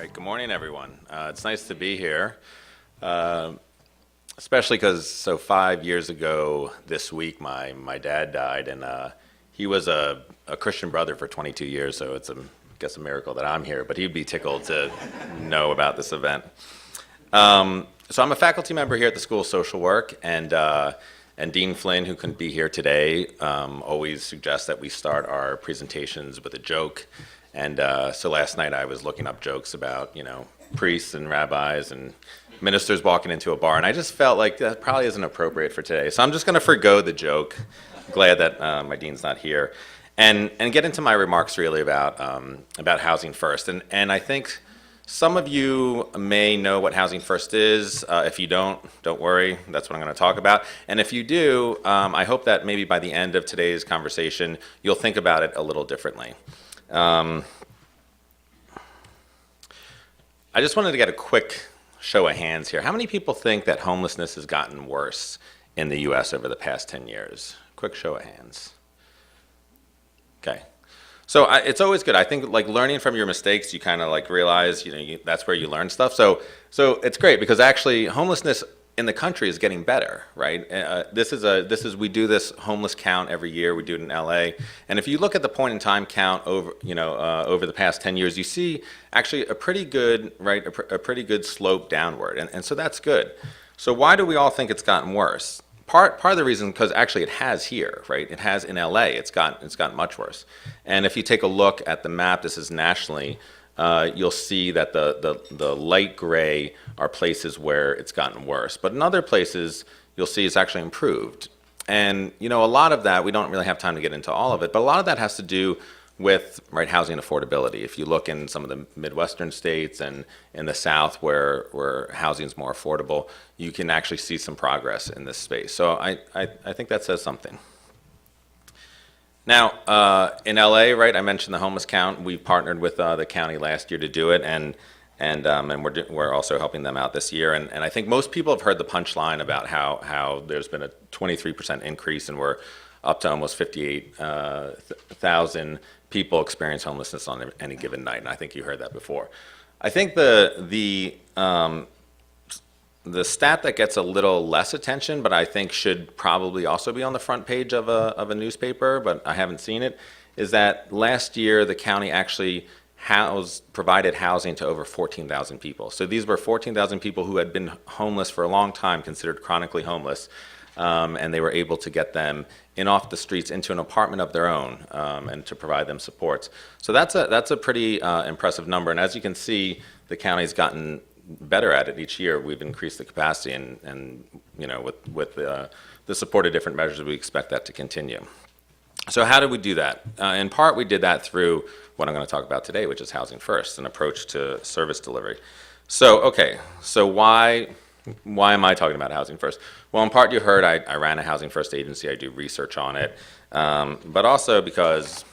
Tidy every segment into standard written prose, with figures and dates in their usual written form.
right, good morning, everyone. It's nice to be here, especially because 5 years ago this week, my dad died, and he was a Christian brother for 22 years, so it's, I guess, a miracle that I'm here, but he'd be tickled to know about this event. So I'm a faculty member here at the School of Social Work, and Dean Flynn, who couldn't be here today, always suggests that we start our presentations with a joke. And so last night I was looking up jokes about, priests and rabbis and ministers walking into a bar, and I just felt like that probably isn't appropriate for today. So I'm just going to forgo the joke. Glad that my dean's not here, and get into my remarks really about Housing First. And I think some of you may know what Housing First is. If you don't worry. That's what I'm going to talk about. And if you do, I hope that maybe by the end of today's conversation, you'll think about it a little differently. I just wanted to get a quick show of hands here. How many people think that homelessness has gotten worse in the U.S. over the past 10 years? Quick show of hands. Okay. So it's always good. I think learning from your mistakes, you kind of realize, that's where you learn stuff. So it's great because actually homelessness in the country is getting better, right? We do this homeless count every year. We do it in LA, and if you look at the point in time count over the past 10 years, you see actually a pretty good a pretty good slope downward, and so that's good. So why do we all think it's gotten worse? Part of the reason, because actually it has here, right? It has in LA. It's gotten much worse. And if you take a look at the map, this is nationally. You'll see that the light gray are places where it's gotten worse. But in other places, you'll see it's actually improved. And, a lot of that, we don't really have time to get into all of it, but a lot of that has to do with housing affordability. If you look in some of the Midwestern states and in the South where housing is more affordable, you can actually see some progress in this space. So I think that says something. Now, in LA, I mentioned the homeless count. We partnered with the county last year to do it, and we're also helping them out this year. And I think most people have heard the punchline about how there's been a 23% increase, and we're up to almost 58,000 people experience homelessness on any given night. And I think you heard that before. I think the stat that gets a little less attention, but I think should probably also be on the front page of a newspaper, but I haven't seen it, is that last year the county actually provided housing to over 14,000 people. So these were 14,000 people who had been homeless for a long time, considered chronically homeless, and they were able to get them in off the streets into an apartment of their own, and to provide them supports. So that's a pretty impressive number, and as you can see, the county's gotten better at it each year. We've increased the capacity, and with the support of different measures, we expect that to continue. So how did we do that? In part, we did that through what I'm going to talk about today, which is Housing First, an approach to service delivery. So why am I talking about Housing First? Well, in part, you heard I ran a Housing First agency. I do research on it, but also because,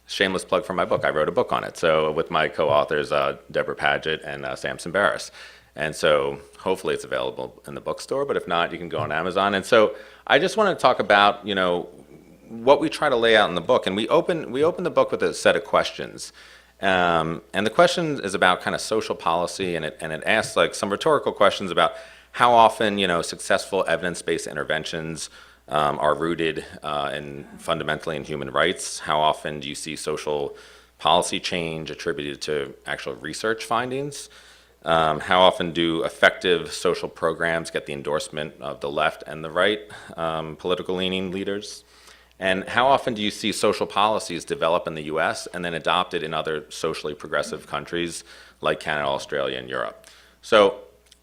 shameless plug for my book, I wrote a book on it. So with my co-authors, Deborah Paget and Samson Barris. And so hopefully it's available in the bookstore, but if not, you can go on Amazon. And so I just want to talk about, what we try to lay out in the book. And we open the book with a set of questions. And the question is about kind of social policy, and it asks some rhetorical questions about how often, successful evidence-based interventions are rooted fundamentally in human rights. How often do you see social policy change attributed to actual research findings? How often do effective social programs get the endorsement of the left and the right political leaning leaders? And how often do you see social policies develop in the US and then adopted in other socially progressive countries like Canada, Australia, and Europe? So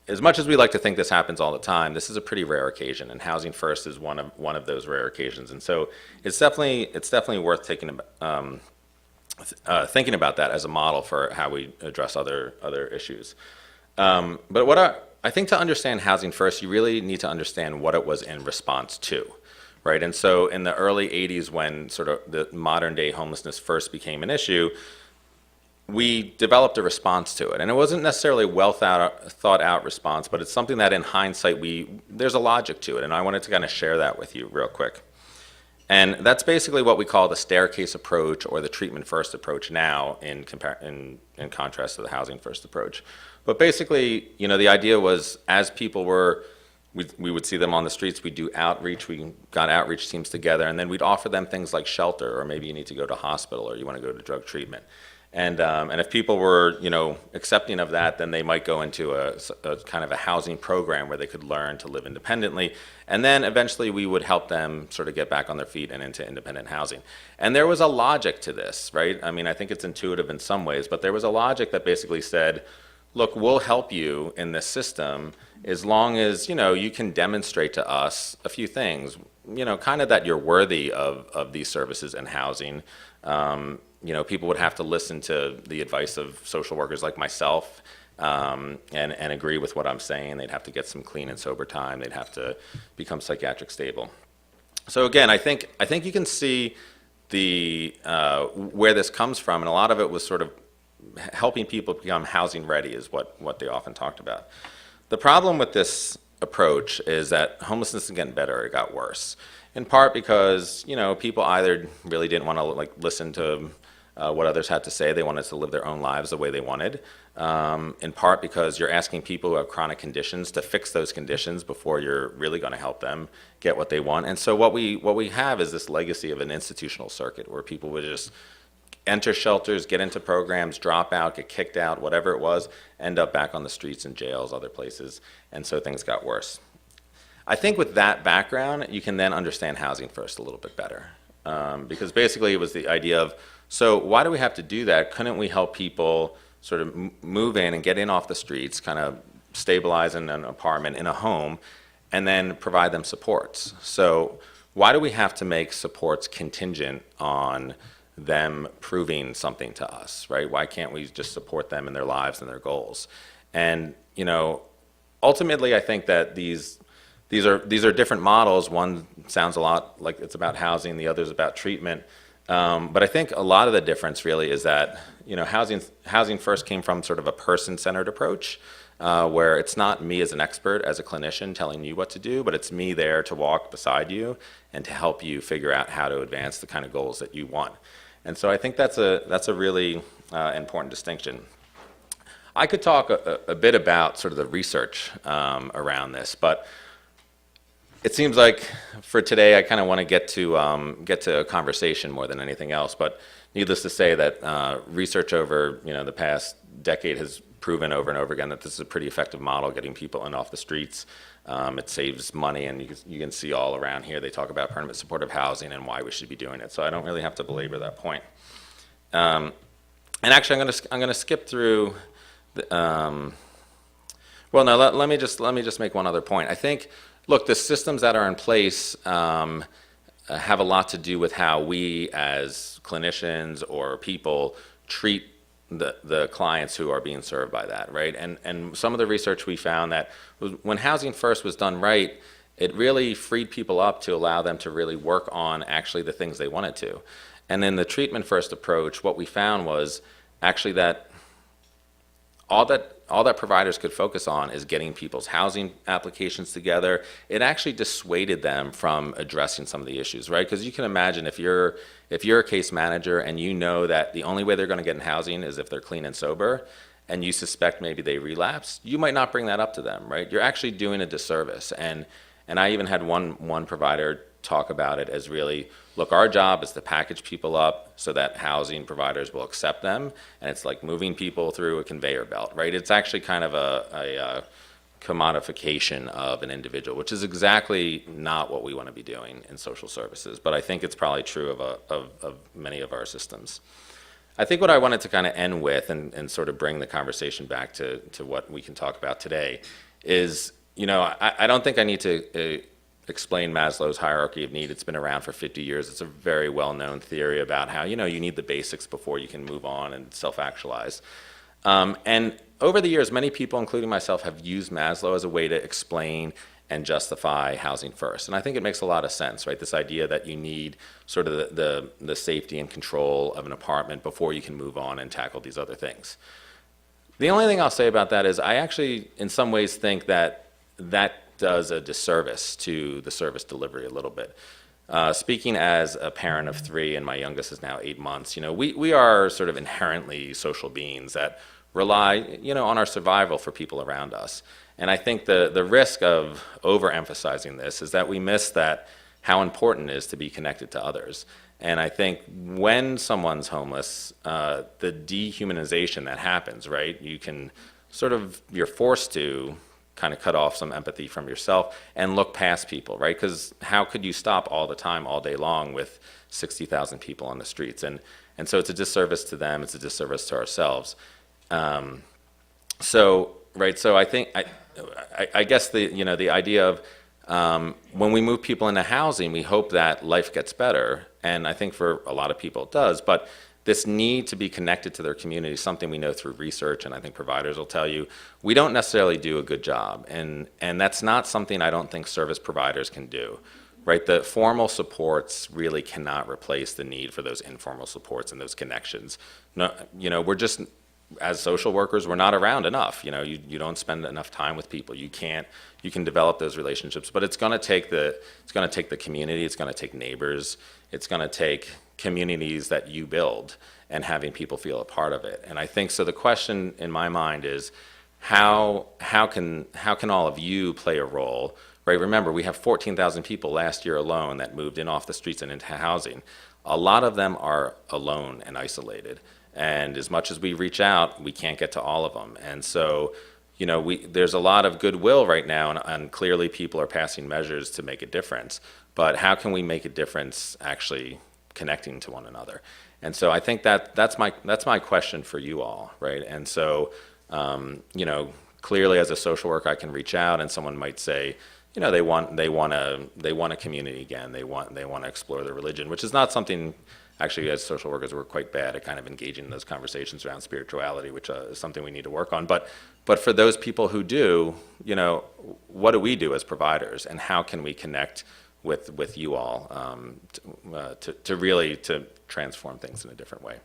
as much as we like to think this happens all the time, this is a pretty rare occasion, and Housing First is one of those rare occasions. And so it's definitely worth thinking about that as a model for how we address other issues. But what I think to understand Housing First, you really need to understand what it was in response to. Right, and so in the early 80s, when sort of the modern day homelessness first became an issue, we developed a response to it. And it wasn't necessarily a well thought out response, but it's something that in hindsight, there's a logic to it. And I wanted to kind of share that with you real quick. And that's basically what we call the staircase approach or the treatment first approach now in contrast to the housing first approach. But basically, the idea was as people were, we would see them on the streets, we'd do outreach, we got outreach teams together, and then we'd offer them things like shelter, or maybe you need to go to hospital, or you want to go to drug treatment. And if people were, accepting of that, then they might go into a kind of a housing program where they could learn to live independently. And then eventually we would help them sort of get back on their feet and into independent housing. And there was a logic to this, right? I mean, I think it's intuitive in some ways, but there was a logic that basically said, look, we'll help you in this system as long as, you can demonstrate to us a few things, kind of that you're worthy of these services and housing. People would have to listen to the advice of social workers like myself and agree with what I'm saying. They'd have to get some clean and sober time. They'd have to become psychiatric stable. So again, I think you can see the where this comes from, and a lot of it was sort of helping people become housing ready is what they often talked about. The problem with this approach is that homelessness isn't getting better, it got worse. In part because, people either really didn't want to listen to what others had to say. They wanted to live their own lives the way they wanted. In part because you're asking people who have chronic conditions to fix those conditions before you're really going to help them get what they want. And so what we have is this legacy of an institutional circuit where people would just enter shelters, get into programs, drop out, get kicked out, whatever it was, end up back on the streets and jails, other places. And so things got worse. I think with that background, you can then understand housing first a little bit better. Because basically it was the idea of, so why do we have to do that? Couldn't we help people sort of move in and get in off the streets, kind of stabilize in an apartment, in a home, and then provide them supports? So why do we have to make supports contingent on them proving something to us, right? Why can't we just support them in their lives and their goals? And, ultimately I think that these are different models. One sounds a lot like it's about housing, the other is about treatment. But I think a lot of the difference really is that, housing first came from sort of a person-centered approach, where it's not me as an expert, as a clinician telling you what to do, but it's me there to walk beside you and to help you figure out how to advance the kind of goals that you want. And so I think that's a really important distinction. I could talk a bit about sort of the research around this, but it seems like for today I kind of want to get to a conversation more than anything else. But needless to say that research over the past decade has proven over and over again that this is a pretty effective model, getting people in off the streets. It saves money, and you can see all around here they talk about permanent supportive housing and why we should be doing it. So I don't really have to belabor that point. And actually, I'm going to skip through. Well, no. Let me just make one other point. I think, look, the systems that are in place have a lot to do with how we, as clinicians or people, treat the clients who are being served by that, right? And some of the research we found that when Housing First was done right, it really freed people up to allow them to really work on actually the things they wanted to. And in the treatment first approach, what we found was actually that all that providers could focus on is getting people's housing applications together. It actually dissuaded them from addressing some of the issues, right? Because you can imagine if you're a case manager and you know that the only way they're going to get in housing is if they're clean and sober, and you suspect maybe they relapse, you might not bring that up to them, right? You're actually doing a disservice. And I even had one provider talk about it as really, look, our job is to package people up so that housing providers will accept them, and it's like moving people through a conveyor belt, right? It's actually kind of a commodification of an individual, which is exactly not what we want to be doing in social services, but I think it's probably true of many of our systems. I think what I wanted to kind of end with and sort of bring the conversation back to what we can talk about today is, I don't think I need to explain Maslow's hierarchy of need. It's been around for 50 years. It's a very well-known theory about how, you need the basics before you can move on and self-actualize. And over the years, many people, including myself, have used Maslow as a way to explain and justify housing first. And I think it makes a lot of sense, right? This idea that you need sort of the safety and control of an apartment before you can move on and tackle these other things. The only thing I'll say about that is I actually, in some ways, think that does a disservice to the service delivery a little bit. Speaking as a parent of 3, and my youngest is now 8 months, we are sort of inherently social beings that rely, on our survival for people around us. And I think the risk of overemphasizing this is that we miss that how important it is to be connected to others. And I think when someone's homeless, the dehumanization that happens, right? You're forced to kind of cut off some empathy from yourself and look past people, right? Because how could you stop all the time, all day long with 60,000 people on the streets? And so it's a disservice to them, it's a disservice to ourselves. So I think, I guess the idea of when we move people into housing, we hope that life gets better. And I think for a lot of people it does, but this need to be connected to their community is something we know through research, and I think providers will tell you, we don't necessarily do a good job. And that's not something I don't think service providers can do, right? The formal supports really cannot replace the need for those informal supports and those connections. No, we're just, as social workers, we're not around enough. You don't spend enough time with people. You can develop those relationships, but it's going to take the community, it's going to take neighbors, it's going to take communities that you build and having people feel a part of it. And I think so the question in my mind is how can all of you play a role, right? Remember, we have 14,000 people last year alone that moved in off the streets and into housing. A lot of them are alone and isolated. And as much as we reach out, we can't get to all of them. And so, there's a lot of goodwill right now, and clearly people are passing measures to make a difference. But how can we make a difference actually connecting to one another? And so I think that's my question for you all, right? And so, clearly as a social worker, I can reach out, and someone might say, they want a community again. They want to explore their religion, which is not something. Actually, as social workers, we're quite bad at kind of engaging in those conversations around spirituality, which is something we need to work on. But for those people who do, what do we do as providers, and how can we connect with you all to really transform things in a different way?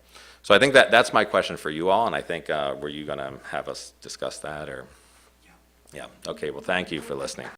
So I think that's my question for you all, and I think were you going to have us discuss that, or? Yeah. Okay. Well, thank you for listening.